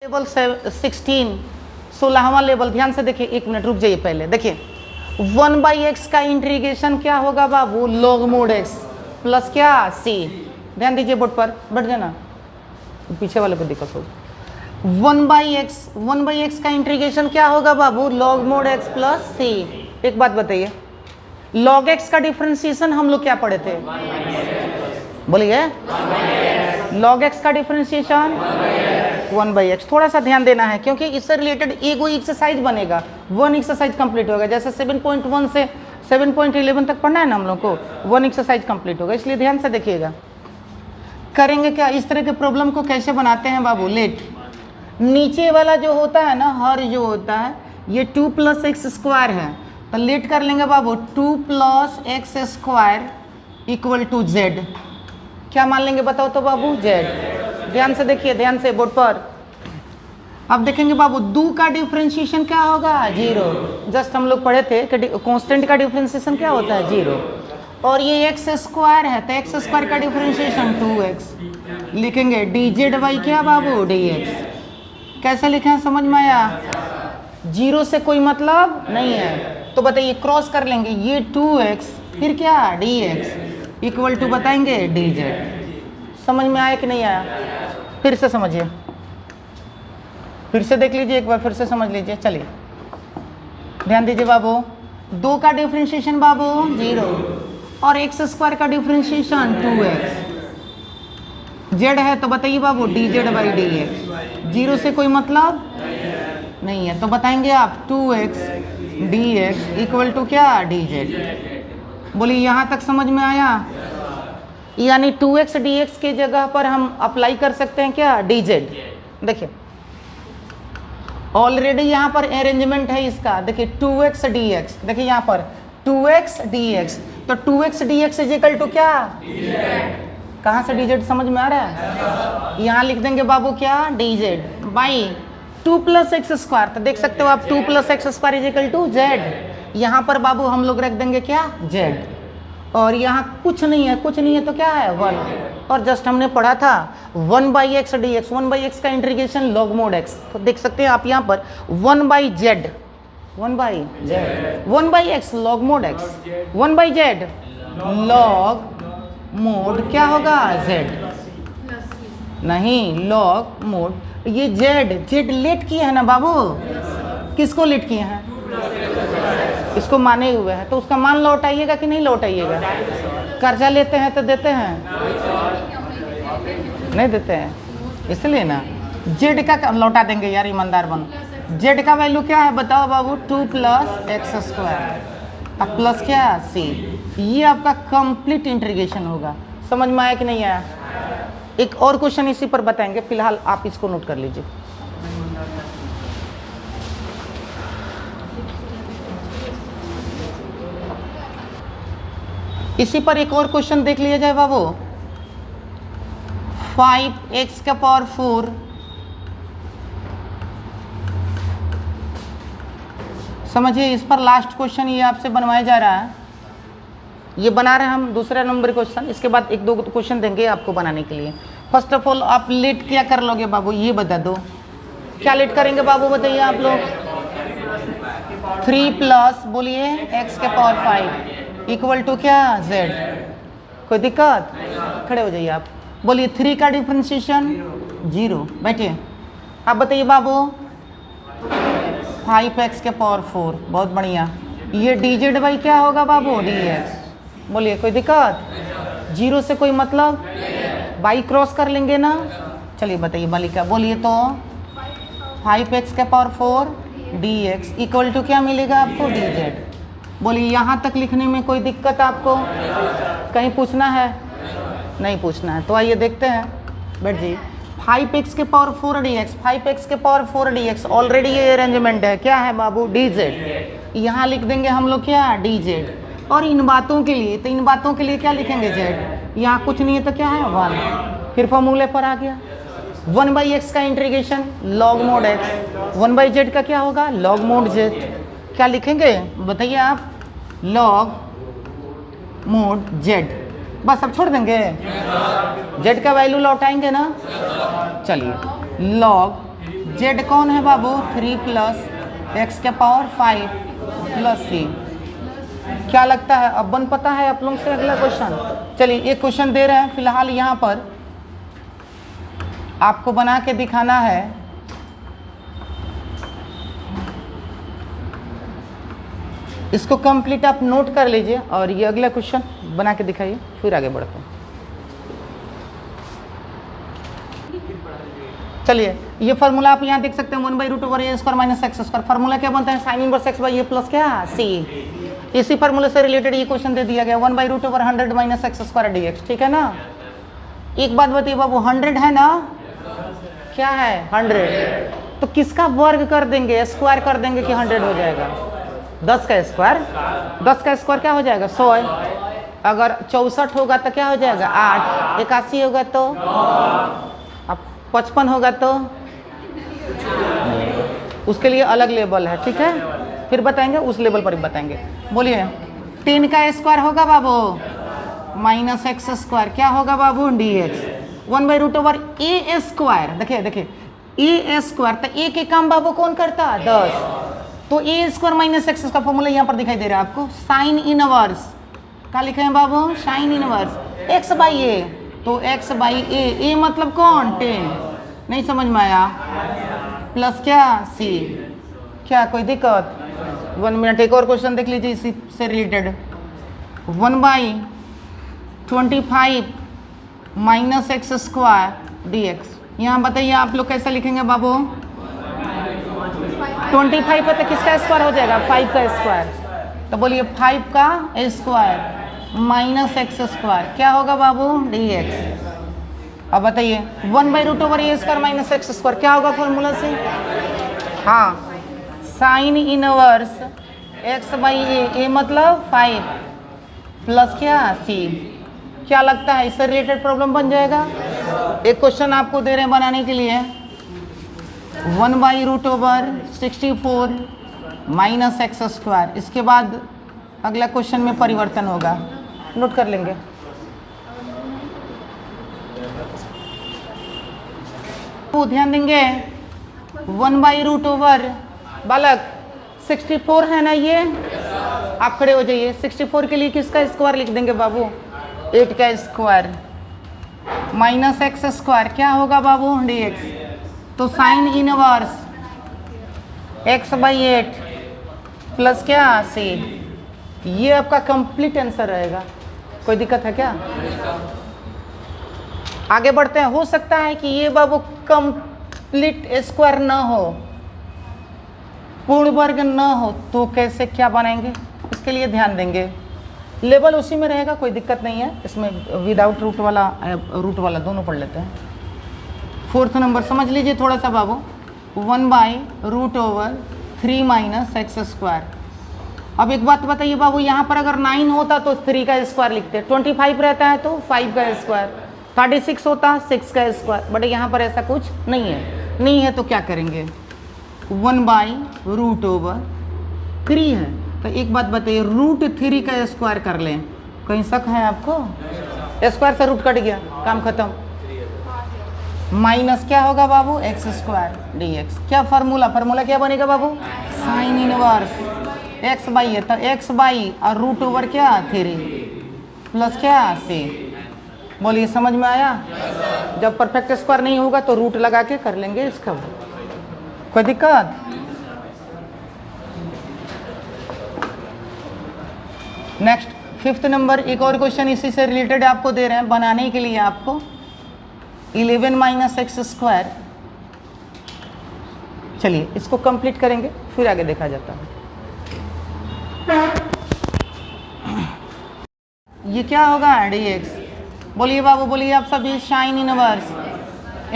Level 16 16वां level, ध्यान से देखिए, एक मिनट रुक जाइए, पहले देखिए 1/x का इंटीग्रेशन क्या होगा बाबू, log mod x प्लस क्या c। ध्यान दीजिए बोर्ड पर, बैठ जाना, पीछे वाले को दिक्कत होगी। 1/x का इंटीग्रेशन क्या होगा बाबू, log mod x plus c। एक बात बताइए, log x का डिफरेंशिएशन हम लोग क्या पढ़े थे, बोलिए, log x का डिफरेंशिएशन 1/x। थोड़ा सा ध्यान देना है क्योंकि इससे रिलेटेड एगो एक्सरसाइज बनेगा, 1 एक्सरसाइज कंप्लीट होगा। जैसे 7.1 से 7.11 तक पढ़ना है ना हम लोग को, 1 एक्सरसाइज कंप्लीट होगा, इसलिए ध्यान से देखिएगा। करेंगे क्या, इस तरह के प्रॉब्लम को कैसे बनाते हैं बाबू, लेट नीचे वाला जो होता है ना, हर जो होता है ये 2 + x² है, तो लेट कर लेंगे बाबू 2 + x² = z। क्या मान लेंगे बताओ तो बाबू, z। ध्यान से देखिए, ध्यान से बोर्ड पर। अब देखेंगे बाबू 2 का डिफरेंशिएशन क्या होगा, 0। जस्ट हम लोग पढ़े थे कि कांस्टेंट का डिफरेंशिएशन क्या होता है, 0। और ये x² है तो x² का डिफरेंशिएशन 2x। लिखेंगे dz/ क्या बाबू, dx। कैसे लिखें, समझ में आया, 0 से कोई मतलब नहीं है, तो बताइए क्रॉस कर लेंगे, ये 2x फिर क्या dx = बताएंगे dz। समझ में आया कि नहीं आया, फिर से समझिए, फिर से देख लीजिए एक बार, फिर से समझ लीजिए। चलिए ध्यान दीजिए बाबू, 2 का डिफरेंशिएशन बाबू 0 और x² का डिफरेंशिएशन 2x। z है तो बताइए बाबू dz/dx। 0 से कोई मतलब नहीं है तो बताएंगे आप 2x dx = क्या, dz। बोलिए यहाँ तक समझ में आया, यानी 2x dx के जगह पर हम अप्लाई कर सकते हैं क्या, dz। देखिए ऑलरेडी यहाँ पर अरेंजमेंट है इसका, देखिए 2x dx, देखिए यहाँ पर 2x dx, तो 2x dx = क्या, कहाँ से dz समझ में आ रहा है, यहाँ लिख देंगे बाबू क्या, dz बाई 2 + x²। तो देख सकते हो आप 2 + x² = z। यहाँ पर बाबू हम लोग रख देंगे क्या, z। और यहाँ कुछ नहीं है, कुछ नहीं है तो क्या है, 1। और जस्ट हमने पढ़ा था 1/x dx, 1/x का इंटीग्रेशन log mod x। तो देख सकते हैं आप यहाँ पर 1/z 1/x log mod x, 1/z log mod क्या होगा, z। नहीं, log mod, ये z लेट किए हैं ना बाबू, किसको लेट किए हैं, इसको माने हुए हैं, तो उसका मान लौटाइएगा कि नहीं लौटाइएगा। कर्जा लेते हैं तो देते हैं, नहीं देते हैं, इसलिए ना z का लौटा देंगे यार, ईमानदार बनो। z का वैल्यू क्या है बताओ बाबू, 2 + x² अब प्लस क्या, c। ये आपका कंप्लीट इंटीग्रेशन होगा। समझ में आया कि नहीं आया। एक और क्वेश्चन इसी पर बताएंगे, फिलहाल आप इसको नोट कर लीजिए। इसी पर एक और क्वेश्चन देख लिया जाए बाबू, 5x⁴। समझिए, इस पर लास्ट क्वेश्चन ये आपसे बनवाया जा रहा है, ये बना रहे हैं हम दूसरा नंबर क्वेश्चन। इसके बाद 1-2 क्वेश्चन देंगे आपको बनाने के लिए। फर्स्ट ऑफ ऑल आप लेट क्या कर लोगे बाबू, ये बता दो, क्या लेट करेंगे बाबू बताइए आप लोग, 3 + बोलिए x⁵ = क्या, z। कोई दिक्कत, खड़े हो जाइए आप, बोलिए 3 का डिफरेंशिएशन 0। बैठिए, आप बताइए बाबू 5x⁴, बहुत बढ़िया। ये dz/ क्या होगा बाबू, dx। बोलिए कोई दिक्कत, 0 से कोई मतलब, बाई क्रॉस कर लेंगे ना। चलिए बताइए मलिका, बोलिए तो 5x⁴ dx = क्या मिलेगा आपको, dz। बोलिए यहाँ तक लिखने में कोई दिक्कत आपको, कहीं पूछना है, नहीं पूछना है, तो आइए देखते हैं, बैठ जाइए। 5x⁴ dx, 5x⁴ dx already ये अरेंजमेंट है, क्या है बाबू, dz। यहाँ लिख देंगे हम लोग क्या, dz। और इन बातों के लिए, तो इन बातों के लिए क्या लिखेंगे, z। यहाँ कुछ नहीं है तो क्या है, 1। फिर फॉर्मूले पर आ गया, 1/x का integration log mod x, 1/z का क्या होगा, log mod z। क्या लिखेंगे बताइए आप, log mod z। बस अब छोड़ देंगे, z का वैल्यू लौटाएंगे ना। चलिए log जेड कौन है बाबू 3 प्लस एक्स के पावर 5 प्लस सी। क्या लगता है अब बन पता है आप लोगों से अगला क्वेश्चन। चलिए एक क्वेश्चन दे रहे हैं फिलहाल यहाँ पर आपको बना के दिखाना है। इसको कंप्लीट आप नोट कर लीजिए और ये अगला क्वेश्चन बना के दिखाइए, फिर आगे बढ़ते हैं। चलिए ये फार्मूला आप यहाँ देख सकते हैं 1/√a² - x²। फार्मूला क्या बनता है sin inverse x by A plus क्या c। इसी फार्मूले से रिलेटेड ये क्वेश्चन दे दिया गया 1/√100 - x² dx। ठीक है ना। एक बात बताइए बाबू 100 है ना, क्या है 100, तो किसका वर्ग कर देंगे, स्क्वायर कर देंगे कि 100 हो जाएगा। 10 का स्क्वायर, 10 का स्क्वायर क्या हो जाएगा 100 है। अगर 64 होगा तो क्या हो जाएगा 8, 81 होगा तो, अब 55 होगा तो उसके लिए अलग लेवल है। ठीक है, फिर बताएंगे उस लेवल पर ही बताएंगे। बोलिए 10 का स्क्वायर होगा बाबू -x², क्या होगा बाबू dx 1/√a²। देखिए a², तो a के काम बाबू कौन करता 10, तो a² - x का फॉर्मूला यहाँ पर दिखाई दे रहा है आपको साइन इनवर्स। क्या लिखे हैं बाबू साइन इनवर्स x बाई ए, तो x बाई ए मतलब कौन 10, नहीं समझ में आया, प्लस क्या c। क्या कोई दिक्कत। 1 मिनट एक और क्वेश्चन देख लीजिए इसी से रिलेटेड 1/25 - x² dx। यहाँ बताइए आप लोग कैसे लिखेंगे बाबू 25 है तो किसका स्क्वायर हो जाएगा 5 का स्क्वायर, तो बोलिए 5 का स्क्वायर - x², क्या होगा बाबू dx। अब बताइए 1/√a² - x², क्या होगा फॉर्मूला से, हाँ साइन इनवर्स x बाई ए मतलब 5 प्लस क्या c। क्या लगता है इससे रिलेटेड प्रॉब्लम बन जाएगा। एक क्वेश्चन आपको दे रहे हैं बनाने के लिए 1/√64 - x²। इसके बाद अगला क्वेश्चन में परिवर्तन होगा, नोट कर लेंगे। तो ध्यान देंगे 1/√, बालक 64 है ना, ये आप खड़े हो जाइए। 64 के लिए किसका स्क्वायर लिख देंगे बाबू 8 का स्क्वायर -x², क्या होगा बाबू dx, तो sine inverse x by 8 plus क्या c। ये आपका कंप्लीट आंसर रहेगा। कोई दिक्कत है क्या। आगे बढ़ते हैं। हो सकता है कि ये बाबू कंप्लीट स्क्वायर ना हो, पूर्ण वर्ग ना हो, तो कैसे क्या बनाएंगे इसके लिए ध्यान देंगे। लेवल उसी में रहेगा, कोई दिक्कत नहीं है इसमें। विदाउट रूट वाला दोनों पढ़ लेते हैं। 4th नंबर समझ लीजिए थोड़ा सा बाबू 1/√3 - x²। अब एक बात बताइए बाबू, यहाँ पर अगर 9 होता तो 3 का स्क्वायर लिखते, 25 रहता है तो 5 का स्क्वायर, 36 होता 6 का स्क्वायर, बट यहाँ पर ऐसा कुछ नहीं है तो क्या करेंगे 1/√3 है, तो एक बात बताइए √3 का स्क्वायर कर लें, कहीं शक है आपको। स्क्वायर से रूट कट गया, काम खत्म। माइनस क्या होगा बाबू x² dx। क्या फार्मूला क्या बनेगा बाबू साइन इनवर्स x बाई है, तो x बाई और √, क्या 3 प्लस क्या c। बोलिए समझ में आया। जब परफेक्ट स्क्वायर नहीं होगा तो रूट लगा के कर लेंगे इसका, कोई दिक्कत। नेक्स्ट 5th नंबर एक और क्वेश्चन इसी से रिलेटेड आपको दे रहे हैं बनाने के लिए आपको 11 - x²। चलिए इसको कंप्लीट करेंगे फिर आगे देखा जाता है। ये क्या होगा dx। बोलिए बाबू बोलिए आप सभी sine inverse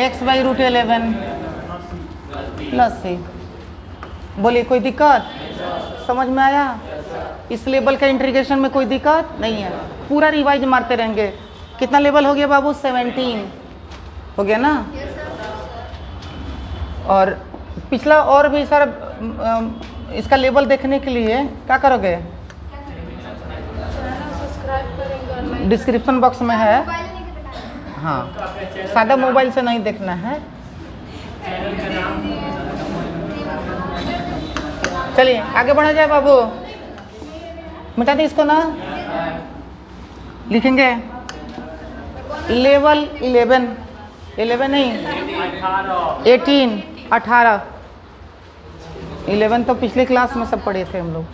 x/√11 plus c। बोलिए कोई दिक्कत, समझ में आया। इस लेवल का इंटीग्रेशन में कोई दिक्कत नहीं है, पूरा रिवाइज मारते रहेंगे। कितना लेवल हो गया बाबू 17 हो गया ना। और पिछला और भी सारा इसका लेवल देखने के लिए क्या करोगे, डिस्क्रिप्शन बॉक्स में है। हाँ सादा मोबाइल से नहीं देखना है। चलिए आगे बढ़ा जाए बाबू, मिटा दे इसको ना, लिखेंगे लेवल 11 नहीं 18 18 11 तो पिछले क्लास में सब पढ़े थे हम लोग।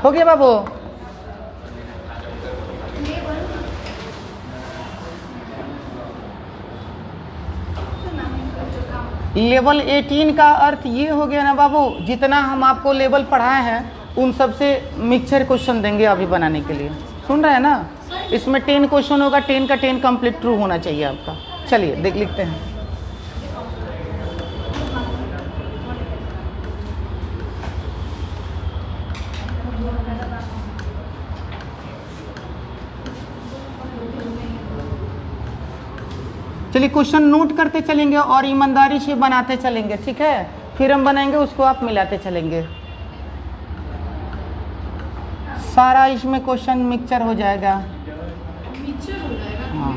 हो गया बाबू? लेवल 18 का अर्थ ये हो गया ना बाबू, जितना हम आपको लेवल पढ़ाए हैं उन सब से मिक्सचर क्वेश्चन देंगे अभी बनाने के लिए। सुन रहे हैं ना? इसमें 10 क्वेश्चन होगा, 10 का 10 कंप्लीट ट्रू होना चाहिए आपका। चलिए देख लिखते हैं। चलिए क्वेश्चन नोट करते चलेंगे और ईमानदारी से बनाते चलेंगे, ठीक है? फिर हम बनाएंगे, उसको आप मिलाते चलेंगे। सारा इसमें क्वेश्चन मिक्सचर हो जाएगा। हाँ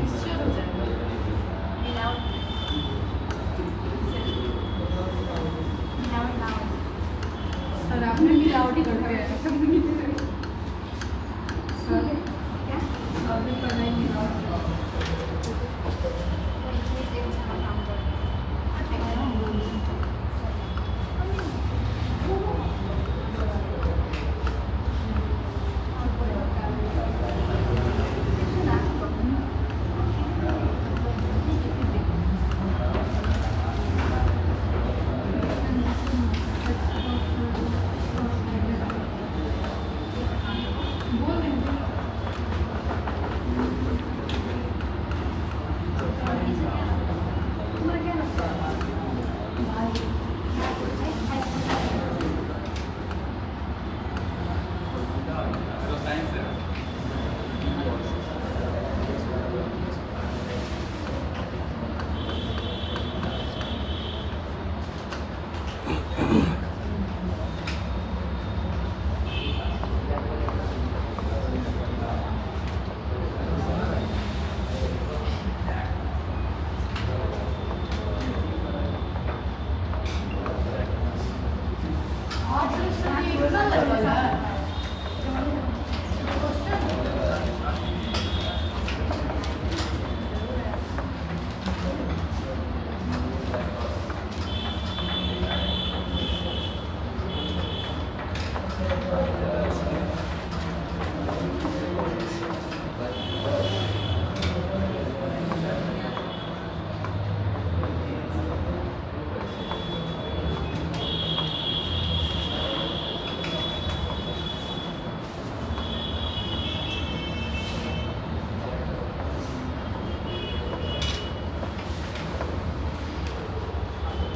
सर आपने मिलावटी कर दिया है।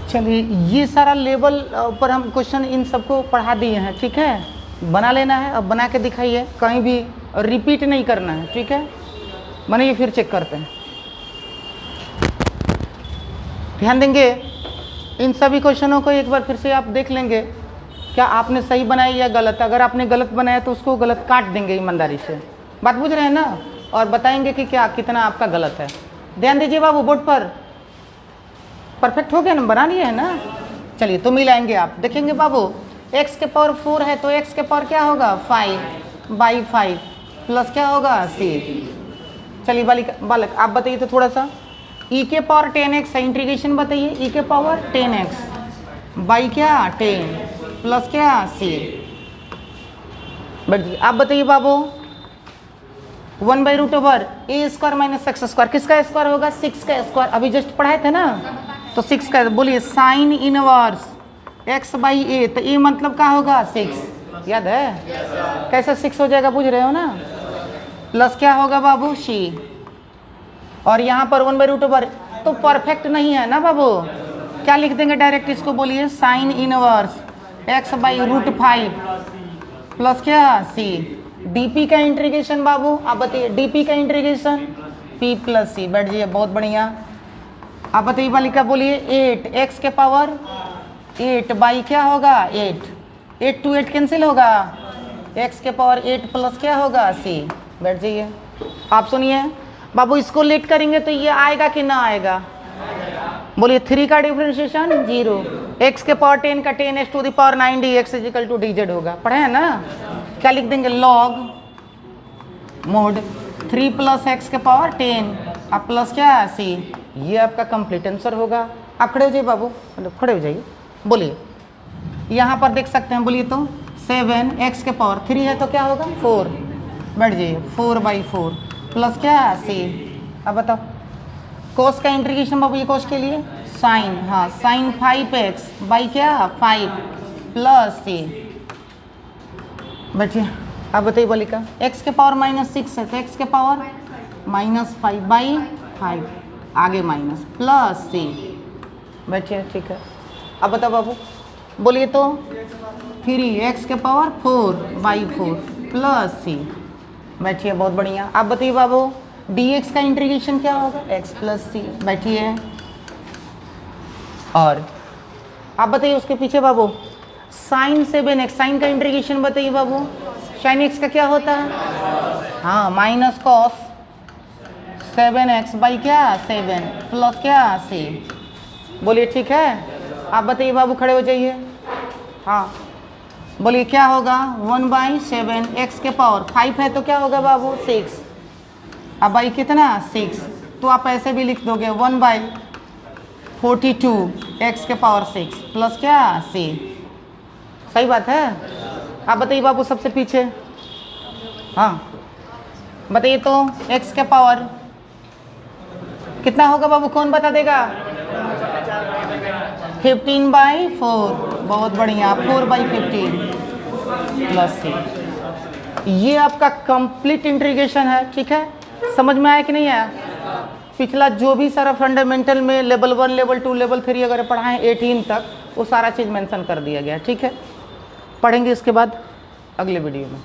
चलिए ये सारा लेवल पर हम क्वेश्चन इन सबको पढ़ा दिए हैं, ठीक है? बना लेना है, अब बना के दिखाइए, कहीं भी रिपीट नहीं करना है, ठीक है? बनाइए फिर चेक करते हैं। ध्यान देंगे, इन सभी क्वेश्चनों को एक बार फिर से आप देख लेंगे क्या आपने सही बनाया या गलत। अगर आपने गलत बनाया तो उसको गलत काट देंगे ईमानदारी से। बात बुझ रहे हैं ना? और बताएंगे कि क्या कितना आपका गलत है। ध्यान दीजिए बाबू, बोर्ड पर परफेक्ट हो गया ना? बना लिए है ना? चलिए तो मिलाएंगे, आप देखेंगे बाबू, x के पावर 4 है तो x के पावर क्या होगा 5/5 प्लस क्या होगा c। चलिए बालक आप बताइए तो थोड़ा सा, e के पावर 10x है, इंटीग्रेशन बताइए, e के पावर 10x बाई क्या 10 प्लस क्या c। बढ़िए आप बताइए बाबू, 1/√ओवर a² माइनस x², किसका स्क्वायर होगा 6 का स्क्वायर, अभी जस्ट पढ़ाए थे ना, तो 6 का। बोलिए साइन इनवर्स x/a, तो a मतलब क्या होगा 6, याद है? कैसे 6 हो जाएगा, बुझ रहे हो ना? प्लस क्या होगा बाबू c, और यहाँ पर 1/√ओवर, तो परफेक्ट नहीं है ना बाबू, क्या लिख देंगे डायरेक्ट इसको, बोलिए साइन इनवर्स x/√5 प्लस क्या c। dp का इंटीग्रेशन बाबू आप बताइए, dp का इंटीग्रेशन p प्लस c। बैठ जाइए, बहुत बढ़िया। आप बताइए बालिका, बोलिए 8 x के पावर 8 बाई क्या होगा 8 to 8 कैंसिल होगा, x के पावर 8 प्लस क्या होगा c। बैठ जाइए। आप सुनिए बाबू, इसको लेट करेंगे तो ये आएगा कि ना आएगा? बोलिए 3 का डिफरेंशिएशन 0, x के पावर 10 का 10x to the power 9 dx is equal to dz होगा। पढ़े हैं ना? क्या लिख देंगे? लॉग मोड 3 प्लस x के पावर 10 अब प्लस क्या c, ये आपका कंप्लीट आंसर होगा। आप खड़े हो जाइए बाबू, मतलब खड़े हो जाइए। बोलिए यहाँ पर देख सकते हैं, बोलिए तो 7x के पावर 3 है तो क्या होगा 4, बैठ जाइए 4/4 प्लस क्या c। अब बताओ कोस का इंटीग्रेशन बाबू, ये कोस के लिए साइन, हाँ साइन 5x बाई क्या 5 प्लस c। बैठिए अब बताइए बोली का x के पावर -6 है तो x के पावर -5/5 आगे माइनस प्लस c। बैठिए ठीक है। अब बताओ बाबू, बोलिए तो 3x के पावर 4/4 प्लस c। बैठिए बहुत बढ़िया। आप बताइए बाबू dx का इंटीग्रेशन क्या होगा x प्लस c। बैठिए और आप बताइए उसके पीछे बाबू साइन 7x, साइन का इंटीग्रेशन बताइए बाबू, साइन x का क्या होता है, हाँ माइनस कॉस 7x बाई क्या 7 प्लस क्या c। बोलिए ठीक है। आप बताइए बाबू, खड़े हो जाइए। हाँ बोलिए क्या होगा 1/7 x के पावर 5 है तो क्या होगा बाबू 6, अब बाई कितना 6, तो आप ऐसे भी लिख दोगे 1/42 x के पावर 6 प्लस क्या c। सही बात है। आप बताइए बाबू सबसे पीछे, हाँ बताइए तो x के पावर कितना होगा बाबू, कौन बता देगा? 15/4, बहुत बढ़िया 4/15 प्लस c। ये आपका कंप्लीट इंटीग्रेशन है। ठीक है, समझ में आया कि नहीं आया? पिछला जो भी सारा फंडामेंटल में लेवल 1 लेवल 2 लेवल 3 अगर पढ़ाएं 18 तक, वो सारा चीज़ मेंशन कर दिया गया। ठीक है, पढ़ेंगे इसके बाद अगले वीडियो में।